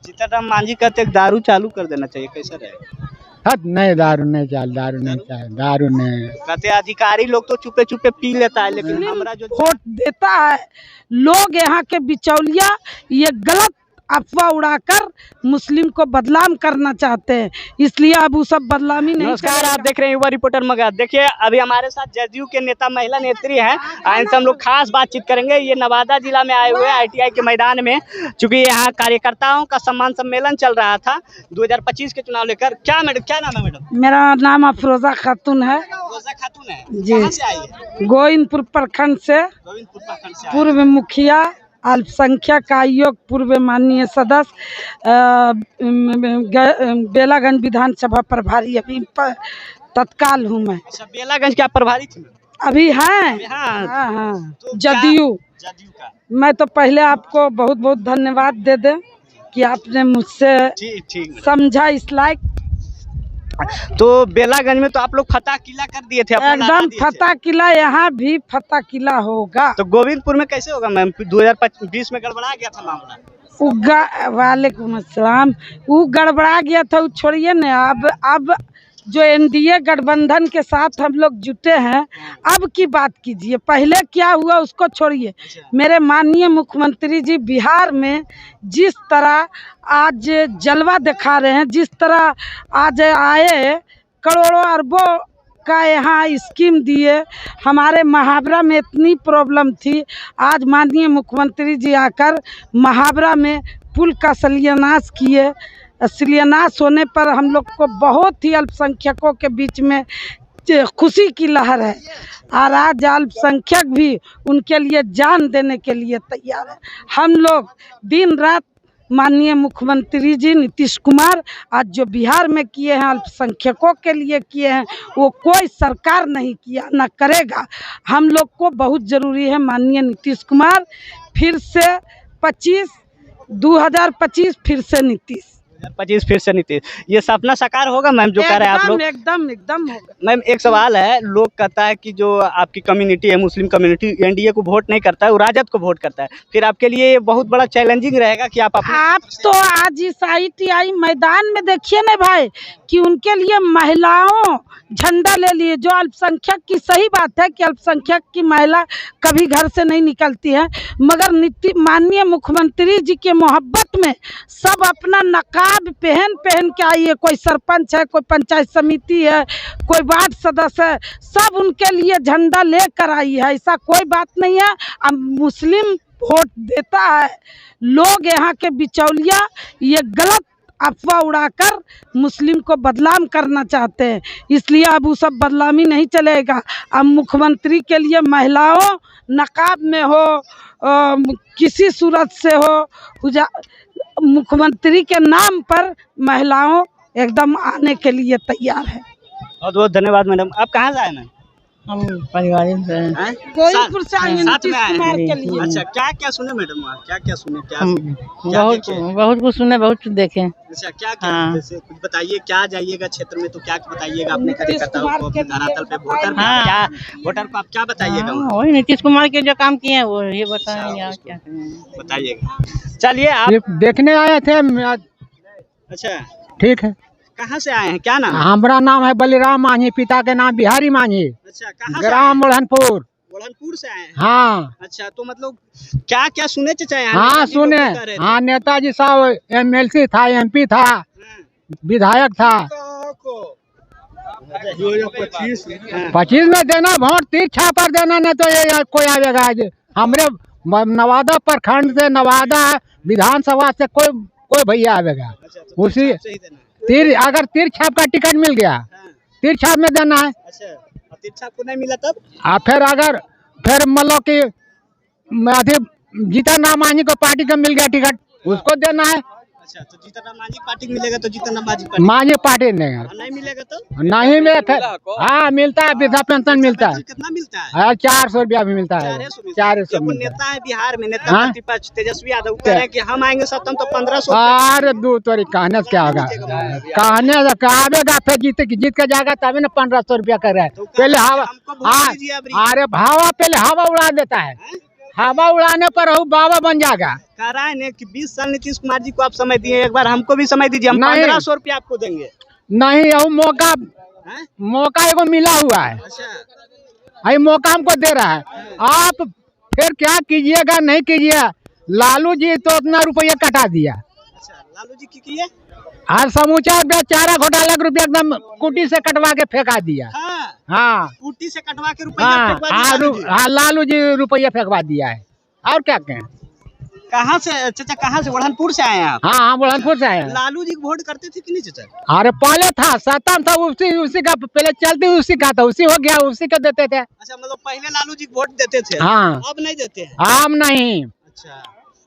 जीतन मांझी कहते हैं दारू चालू कर देना चाहिए, कैसा रहेगा? हट नहीं, दारू नहीं चाहिए, दारू नहीं। कहते हैं अधिकारी लोग तो चुपे चुपे पी लेता है, लेकिन हमारा जो वोट देता है लोग यहाँ के बिचौलिया ये गलत अफवाह उड़ाकर मुस्लिम को बदनाम करना चाहते हैं, इसलिए अब वो सब बदनामी नहीं। नमस्कार, आप देख रहे हैं युवा रिपोर्टर मगध। देखिए अभी हमारे साथ जदयू के नेता महिला नेत्री हैं, इनसे हम लोग खास बातचीत करेंगे। ये नवादा जिला में आए हुए हैं ITI के मैदान में, चूंकि यहाँ कार्यकर्ताओं का सम्मान सम्मेलन चल रहा था 2025 के चुनाव लेकर। क्या नाम है मैडम? मेरा नाम अफरोजा खातून है। रोजा खातून है जी। कहाँ से आई है? गोविंदपुर प्रखंड से, गोविंदपुर प्रखंड से। पूर्व मुखिया अल्पसंख्यक आयोग, पूर्व माननीय सदस्य, बेलागंज विधानसभा प्रभारी अभी तत्काल हूँ मैं। अच्छा, बेलागंज क्या प्रभारी थी? अभी हैं। हाँ, हाँ, तो जदयू का मैं तो पहले आपको बहुत बहुत धन्यवाद दे दें कि आपने मुझसे ठीक समझा इस लायक। तो बेलागंज में तो आप लोग फतह किला कर दिए थे, एकदम फतह किला, यहाँ भी फतह किला होगा। तो गोविंदपुर में कैसे होगा मैम? 2020 में गड़बड़ा गया था मामला। वालेकुम अस्सलाम। वो गड़बड़ा गया था, वो छोड़िए ना। अब जो NDA गठबंधन के साथ हम लोग जुटे हैं, अब की बात कीजिए। पहले क्या हुआ उसको छोड़िए। मेरे माननीय मुख्यमंत्री जी बिहार में जिस तरह आज जलवा दिखा रहे हैं, जिस तरह आज आए करोड़ों अरबों का यहाँ स्कीम दिए। हमारे महावरा में इतनी प्रॉब्लम थी, आज माननीय मुख्यमंत्री जी आकर महावरा में पुल का शिलान्यास किए। शिलान्यास होने पर हम लोग को बहुत ही अल्पसंख्यकों के बीच में खुशी की लहर है, और आज अल्पसंख्यक भी उनके लिए जान देने के लिए तैयार है। हम लोग दिन रात माननीय मुख्यमंत्री जी नीतीश कुमार आज जो बिहार में किए हैं, अल्पसंख्यकों के लिए किए हैं, वो कोई सरकार नहीं किया, न करेगा। हम लोग को बहुत ज़रूरी है माननीय नीतीश कुमार फिर से 2025 फिर से नीतीश 25 फिर से नीतीश। ये सपना साकार होगा मैम जो कह रहे हैं आप लोग? एकदम होगा। मैम एक सवाल है, लोग कहता है कि जो आपकी कम्युनिटी है, मुस्लिम कम्युनिटी, NDA को वोट नहीं करता है, वो राजद को वोट करता है। फिर आपके लिए ये बहुत बड़ा चैलेंजिंग रहेगा कि आप तो आज इस ITI मैदान में देखिए ना भाई कि उनके लिए महिलाओं झंडा ले लिए। जो अल्पसंख्यक की सही बात है कि अल्पसंख्यक की महिला कभी घर से नहीं निकलती है, मगर माननीय मुख्यमंत्री जी के मोहब्बत में सब अपना नकाब पहन के आई है। कोई सरपंच है, कोई पंचायत समिति है, कोई वार्ड सदस्य है, सब उनके लिए झंडा लेकर आई है। ऐसा कोई बात नहीं है। अब मुस्लिम वोट देता है, लोग यहाँ के बिचौलिया ये गलत अफवाह उड़ाकर मुस्लिम को बदनाम करना चाहते हैं, इसलिए अब वो सब बदनामी नहीं चलेगा। अब मुख्यमंत्री के लिए महिलाओं नकाब में हो, किसी सूरत से हो, मुख्यमंत्री के नाम पर महिलाओं एकदम आने के लिए तैयार है। बहुत बहुत धन्यवाद मैडम। आप कहाँ से आए मैम? हम परिवार से गोविंदपुर से आए हैं नीतीश कुमार के लिए। अच्छा, क्या सुने मैडम वहाँ? क्या सुने? बहुत कुछ सुने, बहुत कुछ देखे। अच्छा, क्या जैसे कुछ बताइए, क्या जाइएगा क्षेत्र में तो क्या बताइएगा अपने कार्यकर्ताओं को, अपने धरातल पे वोटर को आप क्या बताइएगा? वही नीतीश कुमार के जो काम किए हैं वो ये बताएंगे। और क्या बताइएगा। चलिए, आप देखने आए थे। अच्छा, ठीक है। कहाँ से आए हैं? क्या नाम? हमारा नाम है बलिराम मांझी, पिता के नाम बिहारी मांझी। अच्छा, कहाँ से? ग्राम बुढ़नपुर से आए हैं? हाँ। अच्छा, तो मतलब क्या सुने चाहे? हाँ सुने। हाँ, नेताजी साहब MLC था, MP था, विधायक था। 25 में देना वोट, तीर छापर देना, नहीं तो ये कोई आएगा। हमरे नवादा प्रखंड से, नवादा विधानसभा से कोई भैया आएगा। उसी तीर, अगर तीर छाप का टिकट मिल गया, तीर छाप में देना है। अच्छा, तीर छाप को नहीं मिला तब? फिर मतलब कि अधिक जीतन राम मांझी को पार्टी का मिल गया टिकट, उसको देना है। अच्छा, तो जीतन राम मांझी पार्टी मिलेगा तो जीतन राम मांझी पार्टी नहीं मिलेगा तो नहीं मिलेगा। हाँ, मिलता है, वृद्धा पेंशन मिलता है। कितना मिलता है? 400 रुपया भी मिलता है। 400 नेता है बिहार में, नेता प्रतिपक्ष तेजस्वी यादव कह रहे हैं कि हम आएंगे सत्तम तो 1500। अरे दो तोरी कहने से क्या होगा? कहने आवेगा, फिर जीत के जाएगा तभी ना 1500 रुपया कर रहा है। पहले हवा, अरे हवा पहले हवा उड़ा देता है। हवा उड़ाने पर वो बाबा बन जाएगा। कह रहा है कि 20 साल नीतीश कुमार जी को आप समय दिए, एक बार हमको भी समय दीजिए, हम नहीं। 1500 रुपया आपको देंगे। नहीं, वो मौका हैं? मौका एगो मिला हुआ है, अच्छा, ये मौका हमको दे रहा है। आप फिर क्या कीजिएगा नहीं कीजिएगा, लालू जी तो उतना रुपया कटा दिया। अच्छा, लालू जी की है? आज समूचा चारा घोटाला के रुपया एकदम कुटी से कटवा के फेंका दिया। हाँ, हाँ कुटी से कटवा के रुपया हाँ फेंकवा दिया लालू जी। हाँ, लालू जी रुपया फेंकवा दिया है। और क्या कहें। कहाँ से चाचा, कहाँ से? बुरहानपुर से आए हैं आप? हाँ हाँ, बुरहानपुर से आए हैं। लालू जी को वोट करते थे कि नहीं चाचा? अरे पहले था, सत्ता था, उसी का पहले चलती उसी का था, उसी हो गया, उसी को देते थे। अच्छा, मतलब पहले लालू जी को वोट देते थे, हाँ, अब नहीं देते हैं? आम नहीं। अच्छा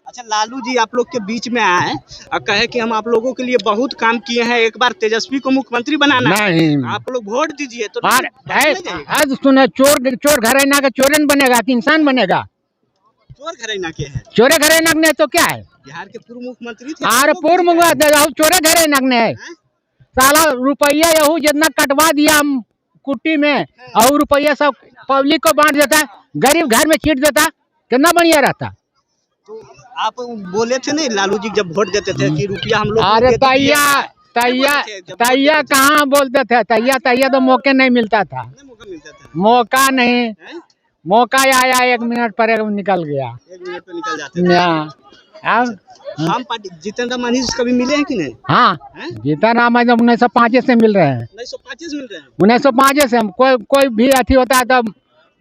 अच्छा, लालू जी आप लोग के बीच में आए और कहे कि हम आप लोगों के लिए बहुत काम किए हैं, एक बार तेजस्वी को मुख्यमंत्री बनाना है, नहीं, आप लोग वोट दीजिए तो आज सुने, चोर घरेना का चोरन बनेगा कि इंसान बनेगा? चोर घरेना के हैं, चोरे घरेना ने तो क्या है, बिहार के पूर्व मुख्यमंत्री थे। अरे पूर्व मुख्यमंत्री चोरे घरेना ने है। साला रुपया यहू जितना कटवा दिया हम कुट्टी में, और रुपया सब पब्लिक को बांट देता, गरीब घर में छीट देता, कितना बढ़िया रहता। तो आप बोले थे नहीं लालू जी जब वोट देते थे कि रुपया हम लोग, अरे तैया कहाँ बोलते थे, तैया तो मौके नहीं मिलता था, मौका मिलता था? मौका नहीं, हैं? मौका आया 1 मिनट पर निकल गया। 1 मिनट में निकल जाते थे। हम पार्टी जितेंद्र मांझी से कभी मिले हैं कि नहीं? हाँ, जीता राम 1905 से मिल रहे हैं, 1925 मिल रहे हैं। 1905 से हम कोई भी अथी होता है तो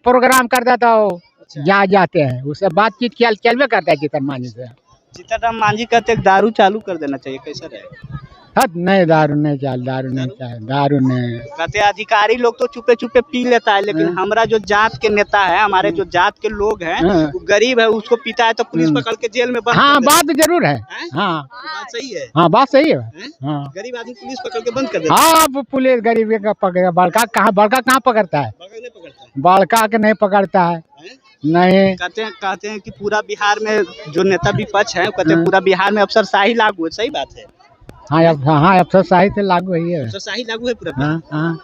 प्रोग्राम करता तो जहाँ जाते हैं, उससे बातचीत चलवे करता है जीतन मांझी से। जीतन मांझी कहते दारू चालू कर देना चाहिए, कैसा रहे? नहीं, दारू नहीं नहीं। कहते अधिकारी लोग तो चुपे चुपे पी लेता है, लेकिन हमारा जो जात के नेता है, हमारे जो जात के लोग हैं, वो गरीब है, उसको पीता है तो पुलिस पकड़ के जेल में बंद। हाँ, बात जरूर है। हाँ, बात सही है। हाँ, बात सही है। हाँ, गरीब आदमी पुलिस पकड़ के बंद कर देता है। हाँ, पुलिस गरीब का पकड़ेगा, बड़का कहाँ पकड़ता है, बड़का के नहीं पकड़ता है। नहीं, कहते हैं कि पूरा बिहार में जो नेता विपक्ष है, कहते हैं पूरा बिहार में अफसरशाही लागू है, सही बात है? हाँ, अफसरशाही से लागू है, अफसरशाही लागू है पूरा। हाँ,